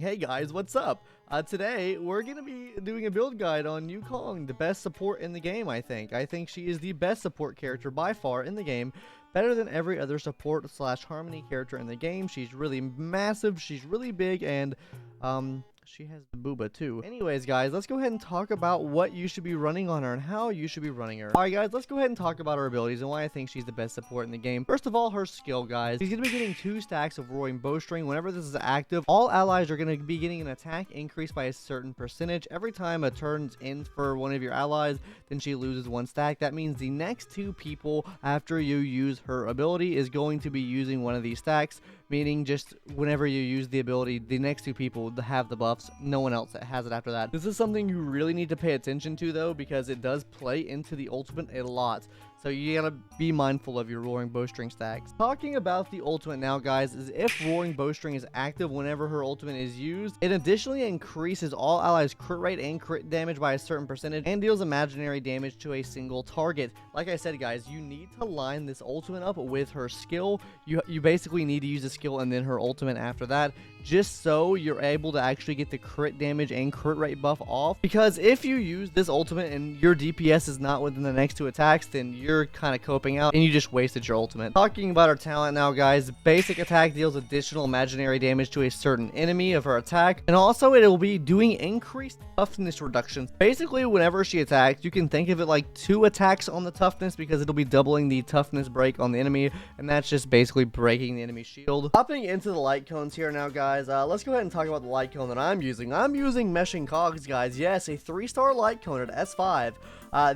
Hey guys, what's up? Today, we're going to be doing a build guide on Yukong, the best support in the game, I think. I think she is the best support character by far in the game, better than every other support / harmony character in the game. She's really massive, she's really big, and she has the booba too. Anyways, guys, let's go ahead and talk about what you should be running on her and how you should be running her. Alright guys, let's go ahead and talk about her abilities and why I think she's the best support in the game. First of all, her skill, guys. She's going to be getting 2 stacks of roaring bowstring whenever this is active. All allies are going to be getting an attack increase by a certain percentage. Every time a turn ends for one of your allies, then she loses 1 stack. That means the next 2 people after you use her ability is going to be using one of these stacks, meaning just whenever you use the ability, the next 2 people have the buffs. No one else has it after that. This is something you really need to pay attention to, though, because it does play into the ultimate a lot. So you gotta be mindful of your roaring bowstring stacks. Talking about the ultimate now, guys, is if roaring bowstring is active whenever her ultimate is used, it additionally increases all allies' crit rate and crit damage by a certain percentage and deals imaginary damage to a single target. Like I said, guys, you need to line this ultimate up with her skill. You basically need to use the skill and then her ultimate after that, just so you're able to actually get the crit damage and crit rate buff off. Because if you use this ultimate and your DPS is not within the next 2 attacks, then you're kind of coping out and you just wasted your ultimate. Talking about her talent now, guys, basic attack deals additional imaginary damage to a certain enemy of her attack, and also it will be doing increased toughness reductions. Basically, whenever she attacks, you can think of it like 2 attacks on the toughness, because it'll be doubling the toughness break on the enemy, and that's just basically breaking the enemy's shield. Hopping into the light cones here now, guys, let's go ahead and talk about the light cone that I'm using. I'm using Meshing Cogs, guys. Yes, a 3-star light cone at S5.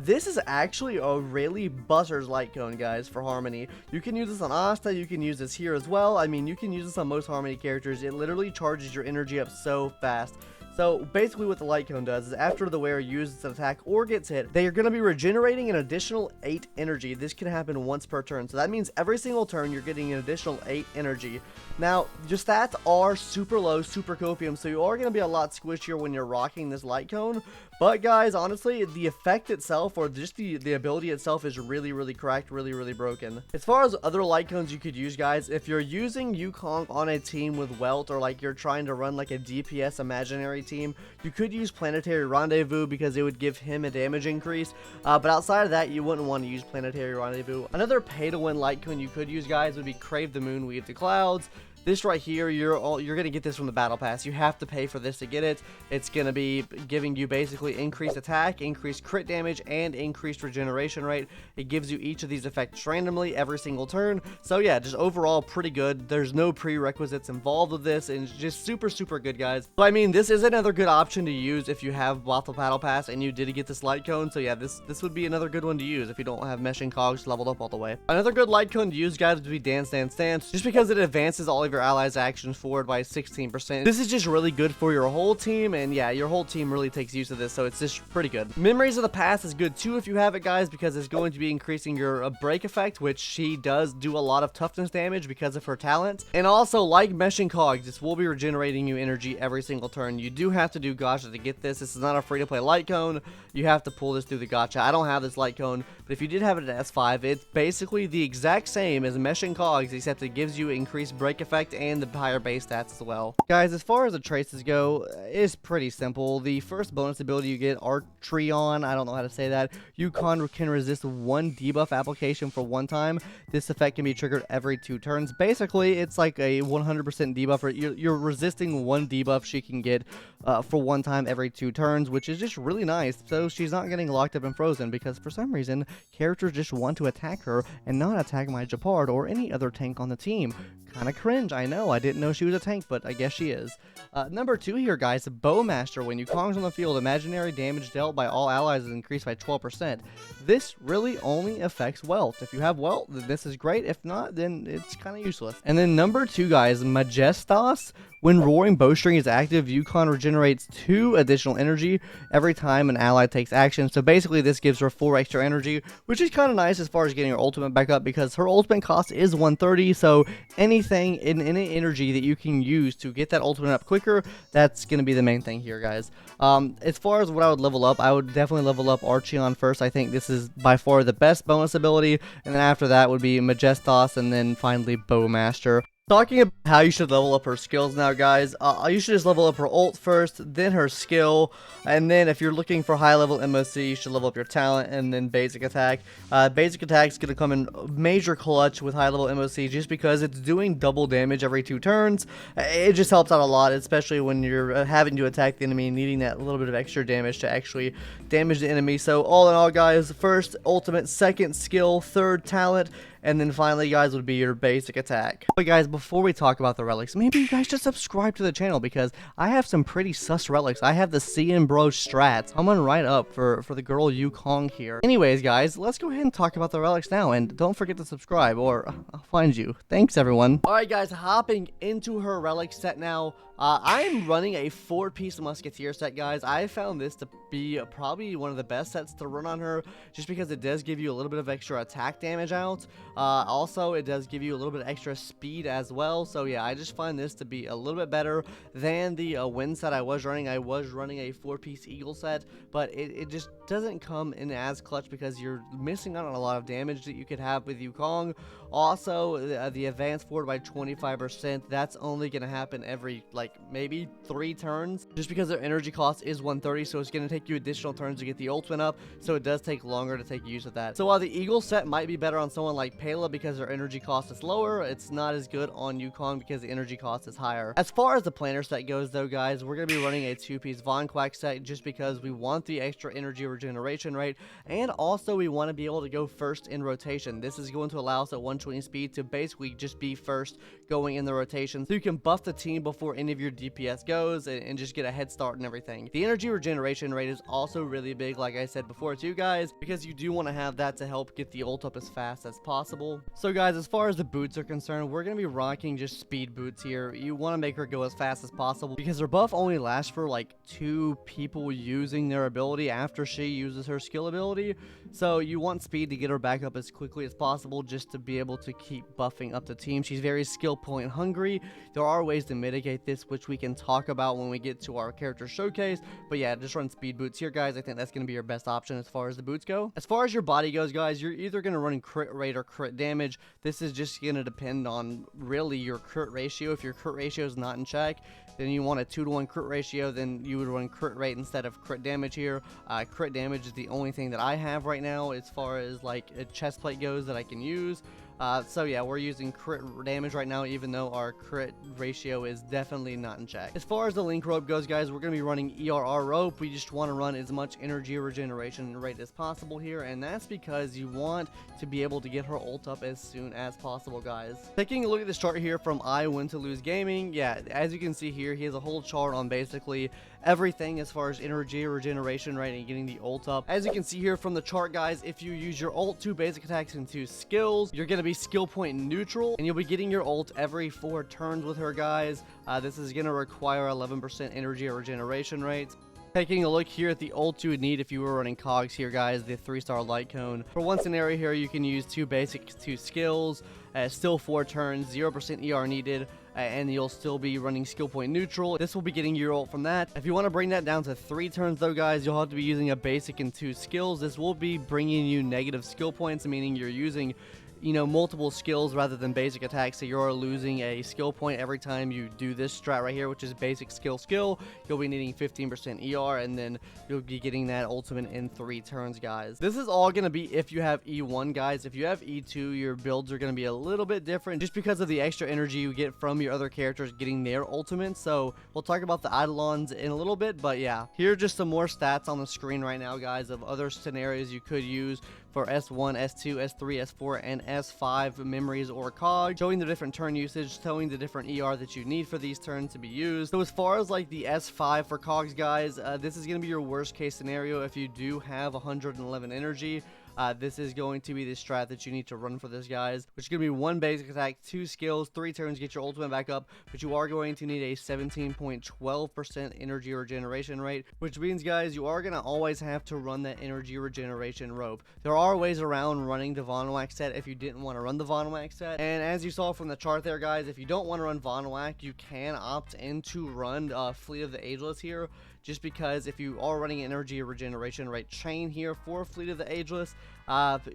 This is actually a really buzzers light cone, guys, for Harmony. You can use this on Asta, you can use this here as well. I mean, you can use this on most Harmony characters. It literally charges your energy up so fast. So basically what the light cone does is after the wearer uses an attack or gets hit, they are going to be regenerating an additional 8 energy. This can happen once per turn. So that means every single turn you're getting an additional 8 energy. Now, your stats are super low, super copium, so you are going to be a lot squishier when you're rocking this light cone. But guys, honestly, the effect itself, or just the ability itself, is really cracked, really broken. As far as other light cones you could use, guys, if you're using Yukong on a team with Welt, or like you're trying to run like a DPS imaginary team, you could use Planetary Rendezvous because it would give him a damage increase. But outside of that, you wouldn't want to use Planetary Rendezvous. Another pay-to-win light cone you could use, guys, would be Crave the Moon, Weave the Clouds. This right here, you're gonna get this from the battle pass. You have to pay for this to get it. It's gonna be giving you basically increased attack, increased crit damage, and increased regeneration rate. It gives you each of these effects randomly every single turn. So yeah, just overall pretty good. There's no prerequisites involved with this, and it's just super good, guys. So I mean, this is another good option to use if you have bought the battle pass and you did get this light cone. So yeah, this would be another good one to use if you don't have Meshing Cogs leveled up all the way. Another good light cone to use, guys, would be Dance Dance Dance, just because it advances all of your allies' actions forward by 16%. This is just really good for your whole team, and yeah, your whole team really takes use of this, so it's just pretty good. Memories of the Past is good too if you have it, guys, because it's going to be increasing your break effect, which she does do a lot of toughness damage because of her talent. And also, like Meshing Cogs, this will be regenerating you energy every single turn. You do have to do gacha to get this. This is not a free-to-play light cone. You have to pull this through the gacha. I don't have this light cone, but if you did have it at S5, it's basically the exact same as Meshing Cogs, except it gives you increased break effect and the higher base stats as well. Guys, as far as the traces go, it's pretty simple. The first bonus ability you get, Artreon, I don't know how to say that. Yukong can resist 1 debuff application for 1 time. This effect can be triggered every 2 turns. Basically, it's like a 100% debuff. You're resisting 1 debuff she can get for 1 time every 2 turns, which is just really nice. So she's not getting locked up and frozen, because for some reason, characters just want to attack her and not attack my Japard or any other tank on the team. Kind of cringe, I know. I didn't know she was a tank, but I guess she is. Number 2 here, guys, Bowmaster. When Yukong's on the field, imaginary damage dealt by all allies is increased by 12%. This really only affects Welt. If you have Welt, then this is great. If not, then it's kind of useless. And then number 2, guys, Majestas. When Roaring Bowstring is active, Yukong regenerates 2 additional energy every time an ally takes action. So basically, this gives her 4 extra energy, which is kind of nice as far as getting her ultimate back up, because her ultimate cost is 130. So anything in any energy that you can use to get that ultimate up quicker, that's going to be the main thing here, guys. As far as what I would level up, I would definitely level up Archeon first. I think this is by far the best bonus ability, and then after that would be Majestas, and then finally Bowmaster. Talking about how you should level up her skills now, guys, you should just level up her ult first, then her skill, and then if you're looking for high level MOC, you should level up your talent, and then basic attack. Basic attack is going to come in major clutch with high level MOC just because it's doing double damage every 2 turns. It just helps out a lot, especially when you're having to attack the enemy and needing that little bit of extra damage to actually damage the enemy. So all in all, guys, first ultimate, second skill, third talent, and then finally, guys, would be your basic attack. But guys, before we talk about the relics, maybe you guys should subscribe to the channel because I have some pretty sus relics. I have the CN Bro strats coming right up for the girl Yukong here. Anyways, guys, let's go ahead and talk about the relics now, and don't forget to subscribe or I'll find you. Thanks, everyone. Alright, guys, hopping into her relic set now. I'm running a 4-piece musketeer set, guys. I found this to be probably one of the best sets to run on her just because it does give you a little bit of extra attack damage out. Also, it does give you a little bit of extra speed as well. So yeah, I just find this to be a little bit better than the wind set I was running. I was running a 4-piece eagle set, but it just doesn't come in as clutch because you're missing out on a lot of damage that you could have with Yukong. Also, the advance forward by 25%, that's only going to happen every, like, maybe 3 turns, just because their energy cost is 130, so it's going to take you additional turns to get the ultimate up, so it does take longer to take use of that. So while the eagle set might be better on someone like Pela because their energy cost is lower, it's not as good on Yukong because the energy cost is higher. As far as the planner set goes, though, guys, we're going to be running a 2-piece Von Quack set just because we want the extra energy regeneration rate, and also we want to be able to go first in rotation. This is going to allow us at 120 speed to basically just be first going in the rotation, so you can buff the team before any of your DPS goes and just get a head start and everything. The energy regeneration rate is also really big, like I said before too, guys, because you do want to have that to help get the ult up as fast as possible. So guys, as far as the boots are concerned, we're going to be rocking just speed boots here. You want to make her go as fast as possible because her buff only lasts for like 2 people using their ability after she uses her skill ability, so you want speed to get her back up as quickly as possible just to be able to keep buffing up the team. She's very skill point hungry. There are ways to mitigate this, which we can talk about when we get to our character showcase, but yeah, just run speed boots here, guys. I think that's going to be your best option as far as the boots go. As far as your body goes, guys, you're either going to run crit rate or crit damage. This is just going to depend on really your crit ratio. If your crit ratio is not in check, then you want a 2-to-1 crit ratio, then you would run crit rate instead of crit damage here. Crit damage is the only thing that I have right now as far as like a chest plate goes that I can use. So yeah, we're using crit damage right now, even though our crit ratio is definitely not in check. As far as the link rope goes, guys, we're going to be running ERR rope. We just want to run as much energy regeneration rate as possible here, and that's because you want to be able to get her ult up as soon as possible, guys. Taking a look at this chart here from I Win to Lose Gaming, yeah, as you can see here, he has a whole chart on basically everything as far as energy regeneration rate and getting the ult up. As you can see here from the chart, guys, if you use your ult, 2 basic attacks, and 2 skills, you're going to be skill point neutral, and you'll be getting your ult every 4 turns with her, guys. This is going to require 11% energy regeneration rates. Taking a look here at the ult you would need if you were running cogs here, guys, the 3-star light cone. For one scenario here, you can use 2 basic, 2 skills, still 4 turns, 0% ER needed, and you'll still be running skill point neutral. This will be getting your ult from that. If you want to bring that down to 3 turns, though, guys, you'll have to be using a basic and 2 skills. This will be bringing you negative skill points, meaning you're using, you know, multiple skills rather than basic attacks, so you're losing a skill point every time you do this strat right here, which is basic skill. You'll be needing 15% ER, and then you'll be getting that ultimate in 3 turns, guys. This is all going to be if you have E1, guys. If you have E2, your builds are going to be a little bit different just because of the extra energy you get from your other characters getting their ultimate. So we'll talk about the Eidelons in a little bit, but yeah, here are just some more stats on the screen right now, guys, of other scenarios you could use for S1, S2, S3, S4, and S5 memories or cog, showing the different turn usage, showing the different ER that you need for these turns to be used. So as far as like the S5 for cogs, guys, this is going to be your worst case scenario if you do have 111 energy. This is going to be the strat that you need to run for this, guys, which is going to be 1 basic attack, 2 skills, 3 turns, get your ultimate back up, but you are going to need a 17.12% energy regeneration rate, which means, guys, you are going to always have to run that energy regeneration rope. There are ways around running the Von Whack set if you didn't want to run the Von Whack set, and as you saw from the chart there, guys, if you don't want to run Von Whack, you can opt in to run Fleet of the Ageless here, just because if you are running an energy regeneration rate chain here for Fleet of the Ageless,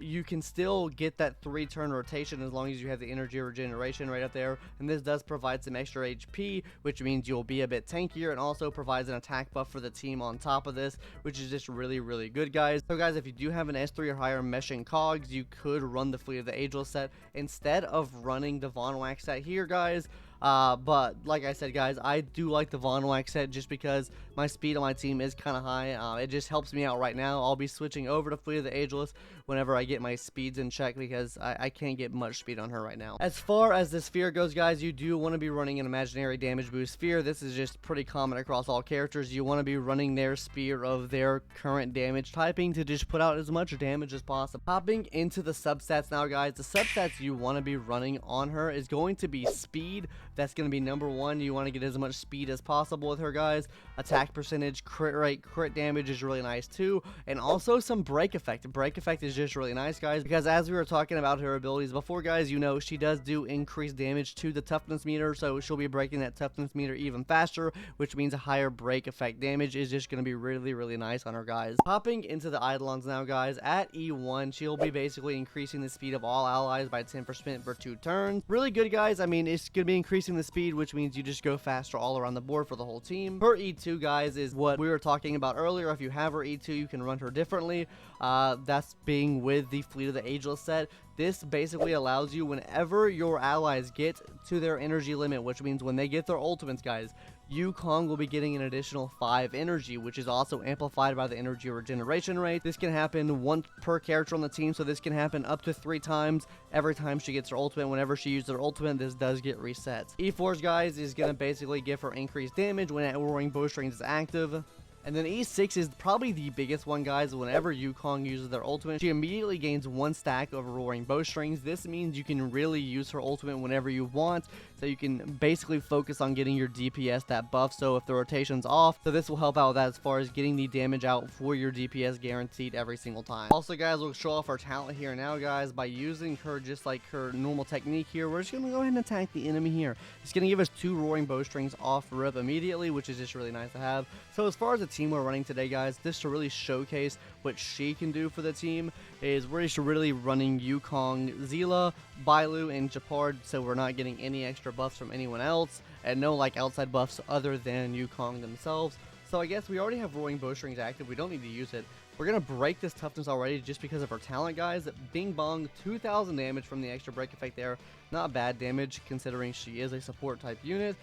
you can still get that 3-turn rotation as long as you have the energy regeneration right up there, and this does provide some extra HP, which means you'll be a bit tankier, and also provides an attack buff for the team on top of this, which is just really, really good, guys. So guys, if you do have an S3 or higher meshing cogs, you could run the Fleet of the Ageless set instead of running the Von Wax set here, guys. But like I said, guys, I do like the Von Wax set just because my speed on my team is kind of high. It just helps me out right now. I'll be switching over to Fleet of the Ageless whenever I get my speeds in check, because I can't get much speed on her right now. As far as the sphere goes, guys, you do want to be running an imaginary damage boost sphere. This is just pretty common across all characters. You want to be running their spear of their current damage typing to just put out as much damage as possible. Hopping into the substats now, guys, the substats you want to be running on her is going to be speed. That's going to be number one. You want to get as much speed as possible with her, guys. Attack percentage, crit rate, crit damage is really nice too, and also some break effect. Break effect is just really nice, guys, because as we were talking about her abilities before, guys, you know she does do increased damage to the toughness meter, so she'll be breaking that toughness meter even faster, which means a higher break effect damage is just going to be really, really nice on her, guys. Hopping into the Eidelons now, guys, at E1, she'll be basically increasing the speed of all allies by 10% for 2 turns. Really good, guys. I mean, it's going to be increasing the speed, which means you just go faster all around the board for the whole team. Her E2, guys, is what we were talking about earlier. If you have her E2, you can run her differently. That's being with the Fleet of the Ageless set. This basically allows you, whenever your allies get to their energy limit, which means when they get their ultimates, guys, Yukong will be getting an additional 5 energy, which is also amplified by the energy regeneration rate. This can happen once per character on the team, so this can happen up to 3 times every time she gets her ultimate. Whenever she uses her ultimate, this does get reset. E4's, guys, is going to basically give her increased damage when Roaring Bowstrings is active. And then E6 is probably the biggest one, guys. Whenever Yukong uses their ultimate, she immediately gains 1 stack of Roaring Bowstrings. This means you can really use her ultimate whenever you want, so you can basically focus on getting your DPS that buff, so if the rotation's off, so this will help out with that as far as getting the damage out for your DPS guaranteed every single time. Also, guys, we'll show off our talent here now, guys, by using her just like her normal technique here. We're just going to go ahead and attack the enemy here. It's going to give us 2 Roaring Bowstrings off rip immediately, which is just really nice to have. So as far as the team we're running today, guys, just to really showcase what she can do for the team, is we're just really running Yukong, Zila, Bailu, and Japard, so we're not getting any extra buffs from anyone else, and no like outside buffs other than Yukong themselves. So I guess we already have Roaring Bowstrings active. We don't need to use it. We're going to break this toughness already just because of her talent, guys. Bing bong, 2,000 damage from the extra break effect there. Not bad damage considering she is a support type unit.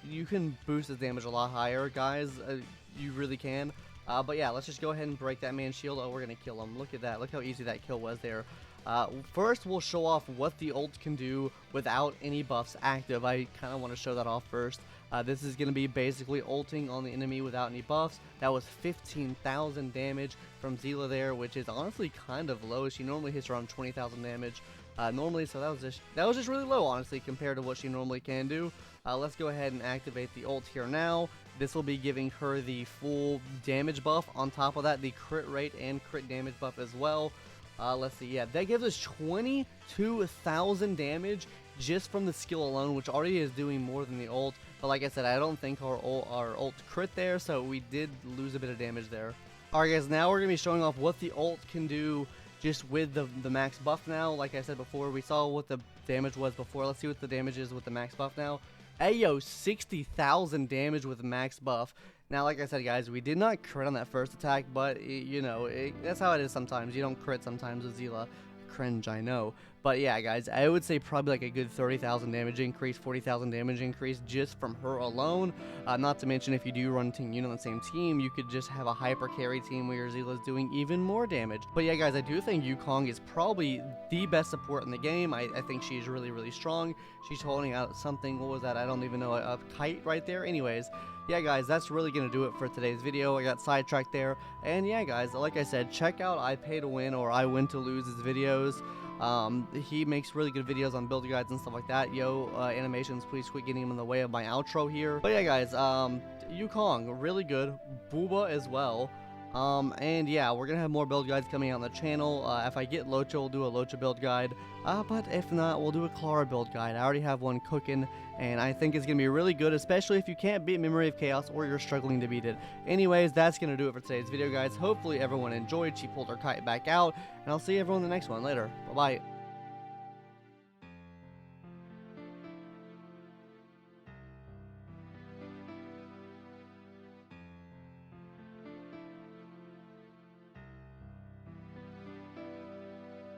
You can boost this damage a lot higher, guys. You really can. But yeah, let's just go ahead and break that man's shield. Oh, we're going to kill him. Look at that. Look how easy that kill was there. First, we'll show off what the ult can do without any buffs active. I kind of want to show that off first. This is going to be basically ulting on the enemy without any buffs. That was 15,000 damage from Zila there, which is honestly kind of low. She normally hits around 20,000 damage normally, so that was just really low, honestly, compared to what she normally can do. Let's go ahead and activate the ult here now. This will be giving her the full damage buff. On top of that, the crit rate and crit damage buff as well. Let's see, yeah, that gives us 22,000 damage just from the skill alone, which already is doing more than the ult. But like I said, I don't think our ult crit there, so we did lose a bit of damage there. Alright, guys, now we're going to be showing off what the ult can do just with the max buff now. Like I said before, we saw what the damage was before. Let's see what the damage is with the max buff now. Ayo, 60,000 damage with max buff. Now, like I said, guys, we did not crit on that first attack, but, you know, that's how it is sometimes. You don't crit sometimes with Zila. Cringe, I know. But yeah, guys, I would say probably like a good 30,000 damage increase, 40,000 damage increase just from her alone. Not to mention, if you do run Team Unit on the same team, you could just have a hyper carry team where your Zila is doing even more damage. But yeah, guys, I do think Yukong is probably the best support in the game. I think she's really, really strong. She's holding out something, what was that? I don't even know, a kite right there. Anyways, yeah, guys, that's really going to do it for today's video. I got sidetracked there. And yeah, guys, like I said, check out I Pay to Win or I Win to Lose his videos. He makes really good videos on build guides and stuff like that. Animations, please quit getting him in the way of my outro here. But yeah, guys, Yukong, really good. Booba as well. And yeah, we're gonna have more build guides coming out on the channel. If I get Locha, we'll do a Locha build guide. But if not, we'll do a Clara build guide. I already have one cooking, and I think it's gonna be really good, especially if you can't beat Memory of Chaos or you're struggling to beat it. Anyways, that's gonna do it for today's video, guys. Hopefully everyone enjoyed. She pulled her kite back out, and I'll see everyone in the next one later. Bye bye.